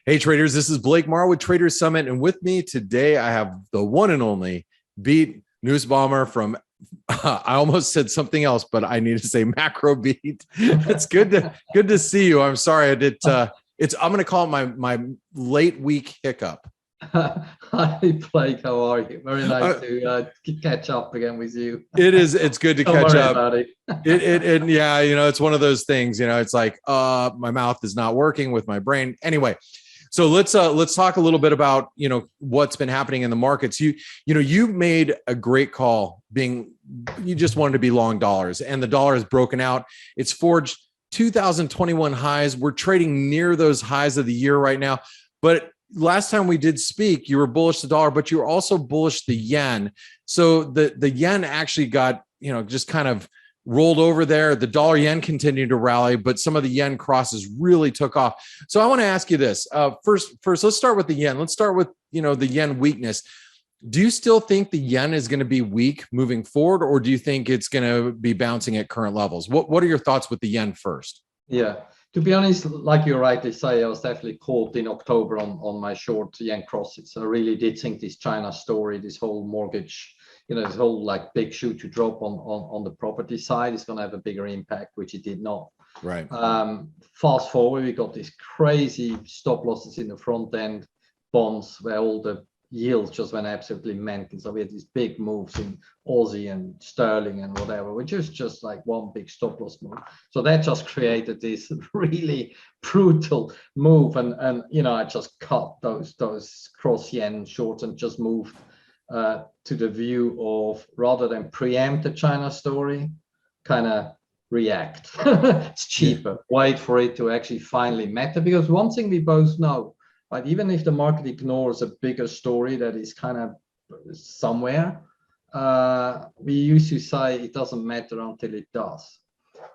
Hey traders, this is Blake Morrow with Traders Summit, and with me today I have the one and only Beat Nussbaumer from I almost said something else, but I need to say MacroBeat. It's good to see you. I'm sorry I did. I'm going to call it my late week hiccup. Hi Blake, how are you? Very nice to catch up again with you. It's good to catch up. About it. Yeah, it's one of those things. It's like my mouth is not working with my brain. Anyway. So let's talk a little bit about, what's been happening in the markets. You made a great call you just wanted to be long dollars, and the dollar has broken out. It's forged 2021 highs. We're trading near those highs of the year right now. But last time we did speak, you were bullish the dollar, but you were also bullish the yen. So the yen actually got, just kind of rolled over there. The dollar yen continued to rally, but some of the yen crosses really took off. So I want to ask you this. First, let's start with the yen. Let's start with, the yen weakness. Do you still think the yen is going to be weak moving forward, or do you think it's going to be bouncing at current levels? What are your thoughts with the yen first? Yeah, to be honest, like you rightly say, I was definitely caught in October on my short yen crosses. I really did think this China story, this whole mortgage, this whole like big shoe to drop on the property side is going to have a bigger impact, which it did not. Right. Fast forward, we got these crazy stop losses in the front end bonds where all the yields just went absolutely mental. So we had these big moves in Aussie and sterling and whatever, which is just like one big stop loss move. So that just created this really brutal move, and I just cut those cross yen shorts and just moved to the view of, rather than preempt the China story, kind of react. It's cheaper. Wait for it to actually finally matter, because one thing we both know, right? Even if the market ignores a bigger story that is kind of somewhere, we used to say it doesn't matter until it does.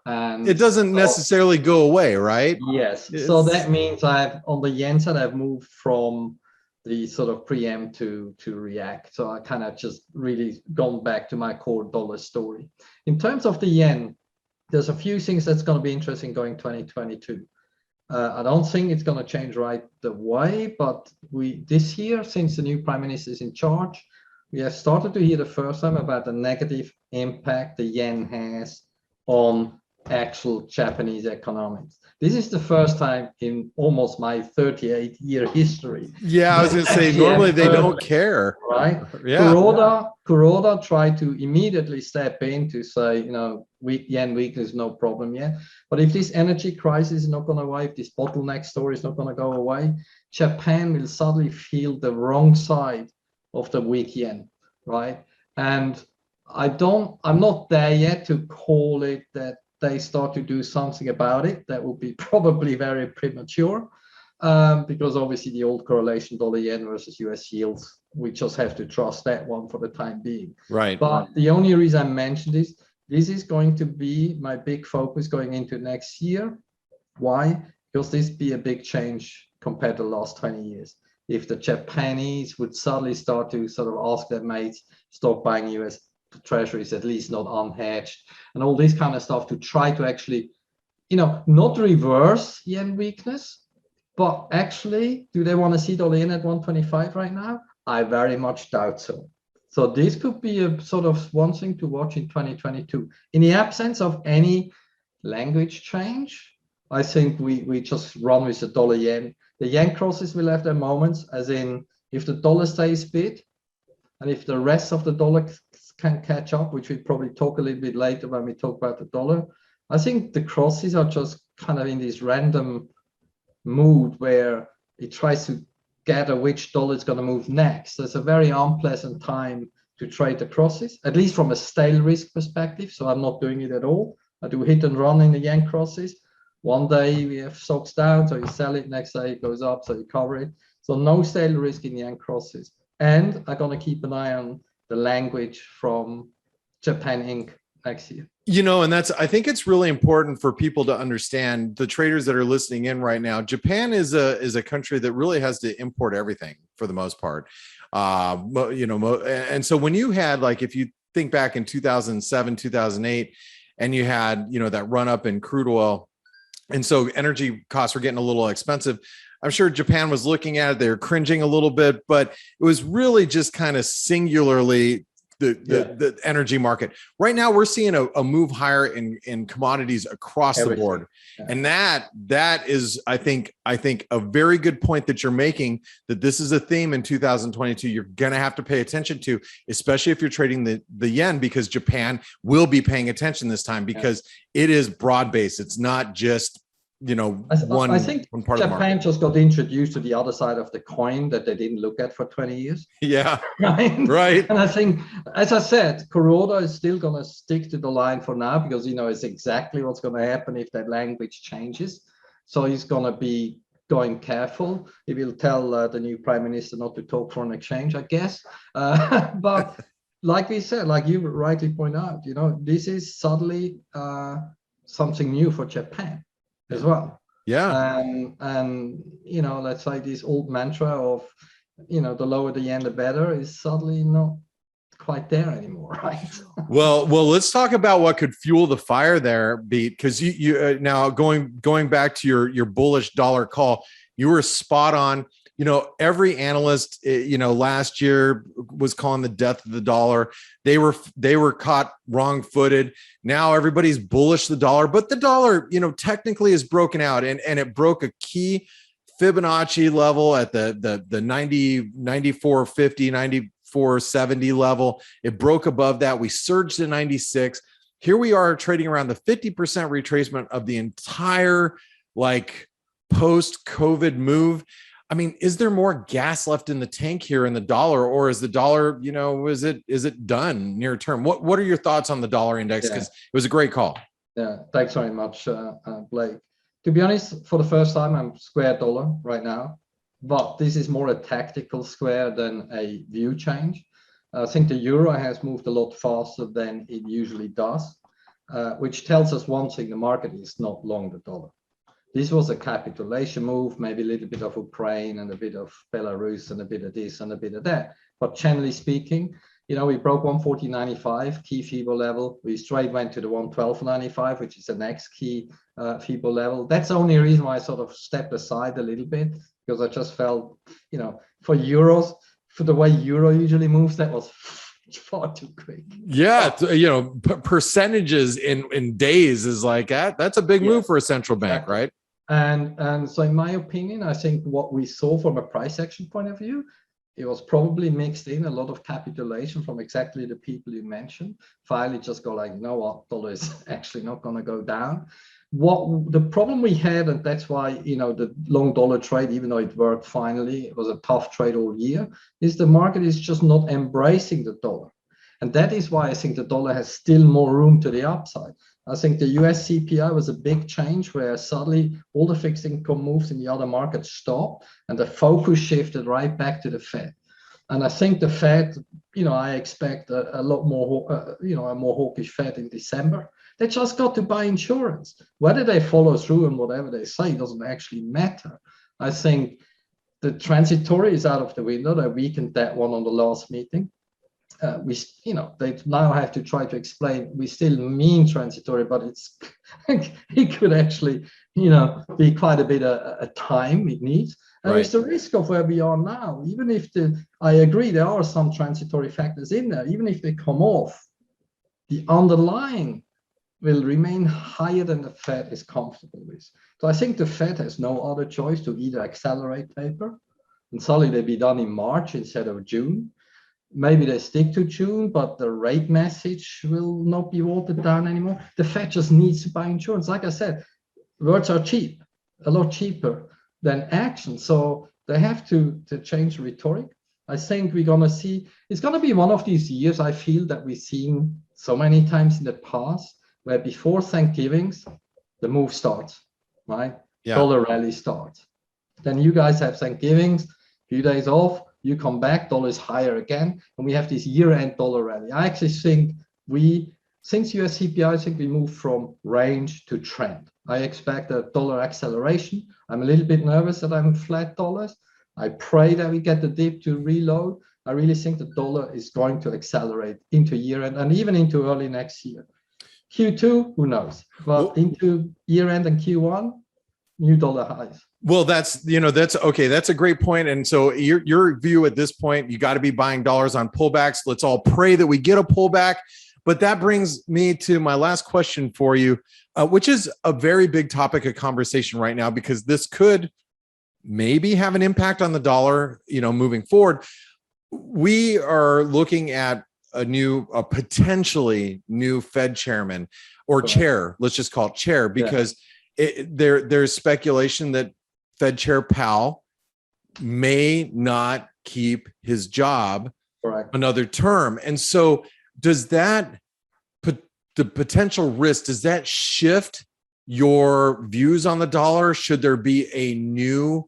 And it doesn't necessarily go away, right? Yes. So that means on the yen side, I've moved from the sort of preempt to react. So I kind of just really gone back to my core dollar story. In terms of the yen, there's a few things that's going to be interesting going 2022. I don't think it's going to change right away, but this year, since the new prime minister is in charge, we have started to hear the first time about the negative impact the yen has on actual Japanese economics. This is the first time in almost my 38-year history. Yeah, I was going to say, normally they don't care. Right? Yeah. Kuroda tried to immediately step in to say, yen weakness, no problem yet. But if this energy crisis is not going away, if this bottleneck story is not going to go away, Japan will suddenly feel the wrong side of the weak yen, right? And I'm not there yet to call it that they start to do something about it. That would be probably very premature, because obviously the old correlation dollar yen versus US yields, we just have to trust that one for the time being. Right. But the only reason I mentioned this is going to be my big focus going into next year. Why? Because this be a big change compared to the last 20 years. If the Japanese would suddenly start to sort of ask their mates, stop buying US treasuries, at least not unhedged, and all this kind of stuff, to try to actually, not reverse yen weakness, but actually, do they want to see dollar yen at 125 right now? I very much doubt so. So this could be a sort of one thing to watch in 2022. In the absence of any language change, I think we just run with the dollar yen. The yen crosses will have their moments, as in if the dollar stays bid, and if the rest of the dollar can catch up, which we probably talk a little bit later when we talk about the dollar. I think the crosses are just kind of in this random mood where it tries to gather which dollar is going to move next. There's a very unpleasant time to trade the crosses, at least from a stale risk perspective. So I'm not doing it at all. I do hit and run in the yen crosses. One day we have stocks down, so you sell it. Next day it goes up, so you cover it. So no stale risk in the yen crosses. And I'm going to keep an eye on the language from Japan Inc. next year. And I think it's really important for people to understand, the traders that are listening in right now. Japan is a country that really has to import everything for the most part. And so when you had, like, if you think back in 2007, 2008, and you had, that run up in crude oil, and so energy costs were getting a little expensive. I'm sure Japan was looking at it. They were cringing a little bit, but it was really just kind of singularly the energy market. Right now, we're seeing a move higher in commodities across the board. Yeah. And that is, I think a very good point that you're making, that this is a theme in 2022 you're going to have to pay attention to, especially if you're trading the yen, because Japan will be paying attention this time, because it is broad-based. It's not just, you know, I one think part of the market. Japan just got introduced to the other side of the coin that they didn't look at for 20 years. Yeah. Right. And I think, as I said, Kuroda is still going to stick to the line for now, because, you know, it's exactly what's going to happen if that language changes. So he's going to be going careful. He will tell the new prime minister not to talk foreign exchange, I guess. But like we said, like you rightly point out, you know, this is suddenly something new for Japan as well. Yeah. And you know, let's say this old mantra of, you know, the lower the yen the better is suddenly not quite there anymore, right? well let's talk about what could fuel the fire there, Beat, because you now going back to your bullish dollar call, you were spot on. You know, every analyst, you know, last year was calling the death of the dollar. They were caught wrong-footed. Now everybody's bullish the dollar, but the dollar, you know, technically is broken out, and it broke a key Fibonacci level at the 94.50, 94.70 level. It broke above that. We surged to 96. Here we are trading around the 50% retracement of the entire like post-COVID move. I mean, is there more gas left in the tank here in the dollar, or is the dollar, you know, is it done near term? What are your thoughts on the dollar index? Because it was a great call. Yeah, thanks very much, Blake. To be honest, for the first time, I'm square dollar right now, but this is more a tactical square than a view change. I think the euro has moved a lot faster than it usually does, which tells us one thing: the market is not long the dollar. This was a capitulation move, maybe a little bit of Ukraine and a bit of Belarus and a bit of this and a bit of that. But generally speaking, you know, we broke 140.95 key FIBO level. We straight went to the 112.95, which is the next key FIBO level. That's the only reason why I sort of stepped aside a little bit, because I just felt, you know, for euros, for the way euro usually moves, that was far too quick. Yeah, you know, percentages in days is like that's a big move for a central bank, right? And so in my opinion, I think what we saw from a price action point of view, it was probably mixed in a lot of capitulation from exactly the people you mentioned. Finally just go like, you know what, dollar is actually not going to go down. What the problem we had, and that's why, you know, the long dollar trade, even though it worked finally, it was a tough trade all year, is the market is just not embracing the dollar. And that is why I think the dollar has still more room to the upside. I think the US CPI was a big change, where suddenly all the fixed income moves in the other markets stopped and the focus shifted right back to the Fed. And I think the Fed, you know, I expect a lot more, you know, a more hawkish Fed in December. They just got to buy insurance. Whether they follow through and whatever they say doesn't actually matter. I think the transitory is out of the window. They weakened that one on the last meeting. We, you know, they now have to try to explain we still mean transitory, but it's it could actually, you know, be quite a bit of time it needs. And it's the risk of where we are now. Even if I agree there are some transitory factors in there, even if they come off, the underlying will remain higher than the Fed is comfortable with. So I think the Fed has no other choice to either accelerate taper, and suddenly they'll be done in March instead of June. Maybe they stick to June, but the rate message will not be watered down anymore. The Fed just needs to buy insurance. Like I said, words are cheap, a lot cheaper than action. So they have to change rhetoric. I think we're going to see, it's going to be one of these years, I feel, that we've seen so many times in the past, where before Thanksgivings, the move starts, right? Yeah. Dollar rally starts. Then you guys have Thanksgivings, few days off, you come back, dollar is higher again, and we have this year-end dollar rally. I actually think since US CPI, I think we moved from range to trend. I expect a dollar acceleration. I'm a little bit nervous that I'm flat dollars. I pray that we get the dip to reload. I really think the dollar is going to accelerate into year-end and even into early next year. Q2, who knows? But into year-end and Q1, new dollar highs. Well, that's okay. That's a great point. And so your view at this point, you got to be buying dollars on pullbacks. Let's all pray that we get a pullback. But that brings me to my last question for you, which is a very big topic of conversation right now, because this could maybe have an impact on the dollar, moving forward. We are looking at a potentially new Fed chairman or chair. Let's just call it chair, because there's speculation that Fed Chair Powell may not keep his job another term. And so does the potential risk, does that shift your views on the dollar? Should there be a new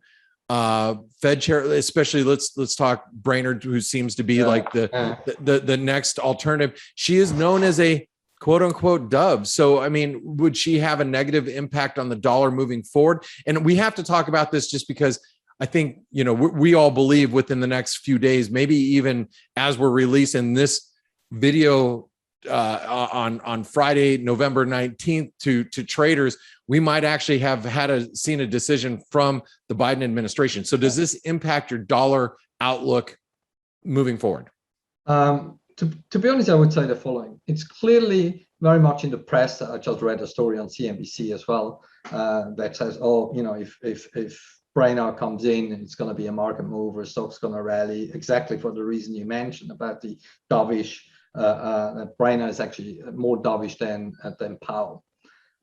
Fed chair, especially let's talk Brainerd, who seems to be like the next alternative. She is known as a quote unquote dove. So, I mean, would she have a negative impact on the dollar moving forward? And we have to talk about this just because I think, we all believe within the next few days, maybe even as we're releasing this video on Friday, November 19th to traders, we might actually have seen a decision from the Biden administration. So does this impact your dollar outlook moving forward? To be honest, I would say the following. It's clearly very much in the press. I just read a story on CNBC as well that says, if Brainerd comes in, it's going to be a market mover, stock's going to rally, exactly for the reason you mentioned about the dovish. Brainerd is actually more dovish than Powell.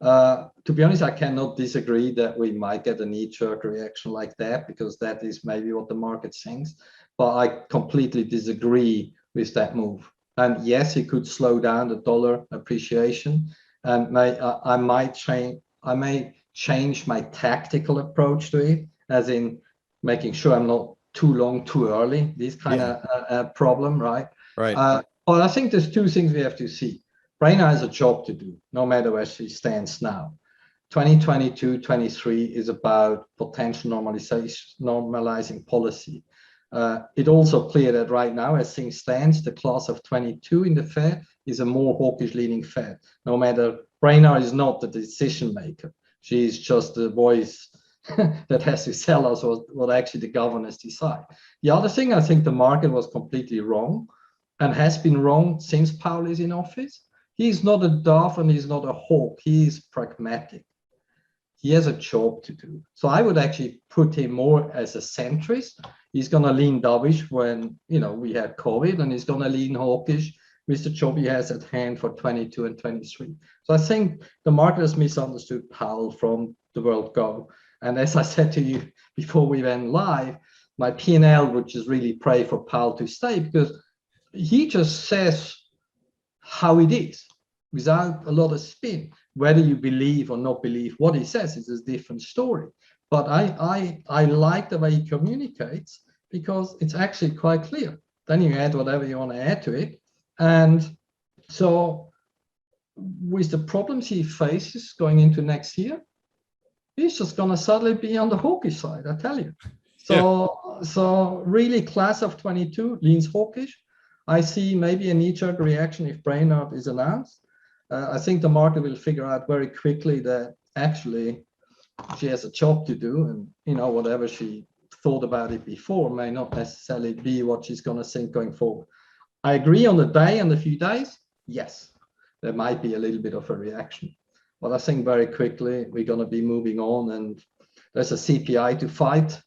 To be honest, I cannot disagree that we might get a knee-jerk reaction like that, because that is maybe what the market thinks. But I completely disagree with that move. And yes, it could slow down the dollar appreciation, and I may change my tactical approach to it, as in making sure I'm not too long, too early. This kind of problem, right? Right. But I think there's two things we have to see. Brainerd has a job to do, no matter where she stands now. 2022-23 is about potential normalizing policy. It's also clear that right now, as things stand, the class of 22 in the Fed is a more hawkish leaning Fed. No matter, Brainerd is not the decision maker. She's just the voice that has to tell us what actually the governors decide. The other thing, I think the market was completely wrong, and has been wrong since Powell is in office. He's not a dove and he's not a hawk. He's pragmatic. He has a job to do. So I would actually put him more as a centrist. He's going to lean dovish when we had COVID, and he's going to lean hawkish with the job he has at hand for 22 and 23. So I think the market has misunderstood Powell from the word go. And as I said to you before we went live, my P&L would just really pray for Powell to stay, because he just says how it is without a lot of spin. Whether you believe or not believe what he says is a different story. But I like the way he communicates, because it's actually quite clear. Then you add whatever you want to add to it. And so with the problems he faces going into next year, he's just going to suddenly be on the hawkish side, I tell you. So really, class of 22 leans hawkish. I see maybe a knee-jerk reaction if Brainerd is announced. I think the market will figure out very quickly that actually she has a job to do, and whatever she thought about it before may not necessarily be what she's going to think going forward. I agree on the day and a few days. Yes, there might be a little bit of a reaction, but I think very quickly we're going to be moving on, and there's a CPI to fight.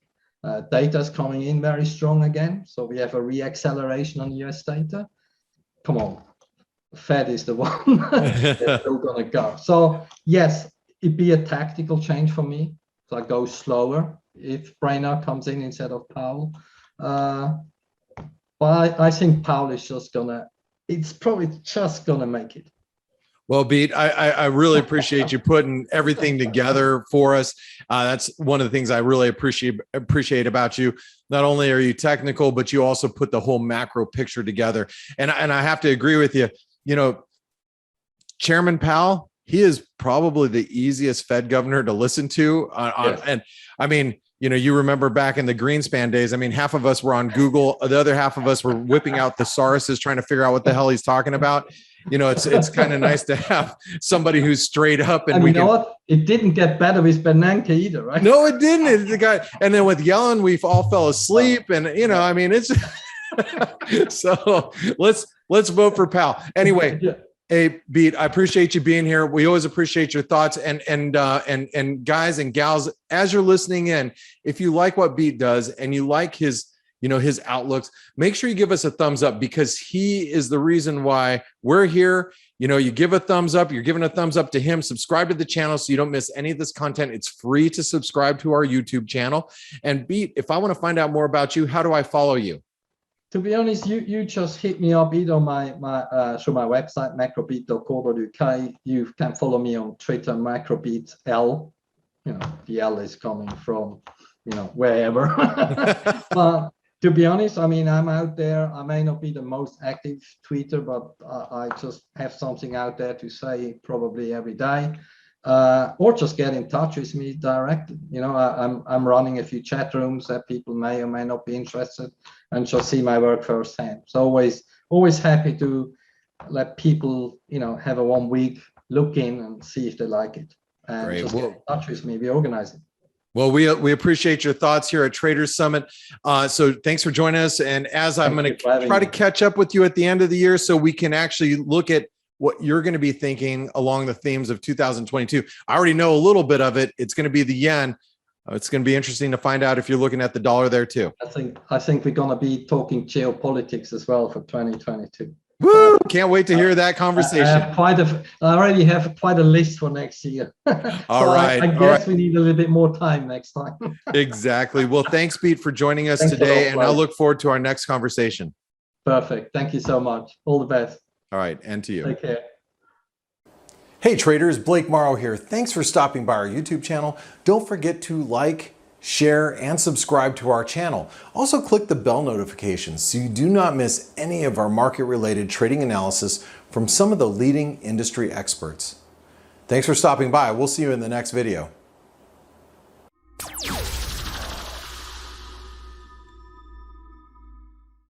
Data's coming in very strong again, so we have a re-acceleration on US data. Come on, Fed is the one that's still going to go. So yes, it'd be a tactical change for me. So I go slower if Brainerd comes in instead of Powell. But I think Powell is it's probably just gonna make it. Well, Beat, I really appreciate you putting everything together for us. That's one of the things I really appreciate about you. Not only are you technical, but you also put the whole macro picture together. And I have to agree with you. Chairman Powell, he is probably the easiest Fed governor to listen to. And I mean, you remember back in the Greenspan days. I mean, half of us were on Google. The other half of us were whipping out thesauruses, trying to figure out what the hell he's talking about. It's kind of nice to have somebody who's straight up. And you know what? It didn't get better with Bernanke either, right? No, it didn't. And then with Yellen, we all fell asleep. And I mean, it's so let's vote for Powell. Anyway, hey, Beat, I appreciate you being here. We always appreciate your thoughts. And guys and gals, as you're listening in, if you like what Beat does and you like his outlooks, make sure you give us a thumbs up, because he is the reason why we're here. You give a thumbs up, you're giving a thumbs up to him. Subscribe to the channel so you don't miss any of this content. It's free to subscribe to our YouTube channel. And Beat, if I want to find out more about you, how do I follow you? To be honest, you just hit me up either on my website, macrobeat.co.uk. You can follow me on Twitter, MacroBeatL. The L is coming from, wherever. But to be honest, I mean, I'm out there. I may not be the most active tweeter, but I just have something out there to say probably every day. Or just get in touch with me directly. I'm running a few chat rooms that people may or may not be interested, and just see my work firsthand. So always happy to let people, have a 1 week look in and see if they like it. And Great. Just get in touch with me. We organize it. Well, we appreciate your thoughts here at Traders Summit. So thanks for joining us. And as I'm going to try to catch up with you at the end of the year, so we can actually look at what you're going to be thinking along the themes of 2022. I already know a little bit of it. It's going to be the yen. It's going to be interesting to find out if you're looking at the dollar there too. I think we're going to be talking geopolitics as well for 2022. Woo! Can't wait to hear that conversation. I already have quite a list for next year. All right. I guess we need a little bit more time next time. Exactly. Well, thanks, Pete, for joining us today. And I look forward to our next conversation. Perfect. Thank you so much. All the best. All right. And to you. Take care. Hey traders, Blake Morrow here. Thanks for stopping by our YouTube channel. Don't forget to like, share, and subscribe to our channel. Also click the bell notifications so you do not miss any of our market-related trading analysis from some of the leading industry experts. Thanks for stopping by. We'll see you in the next video.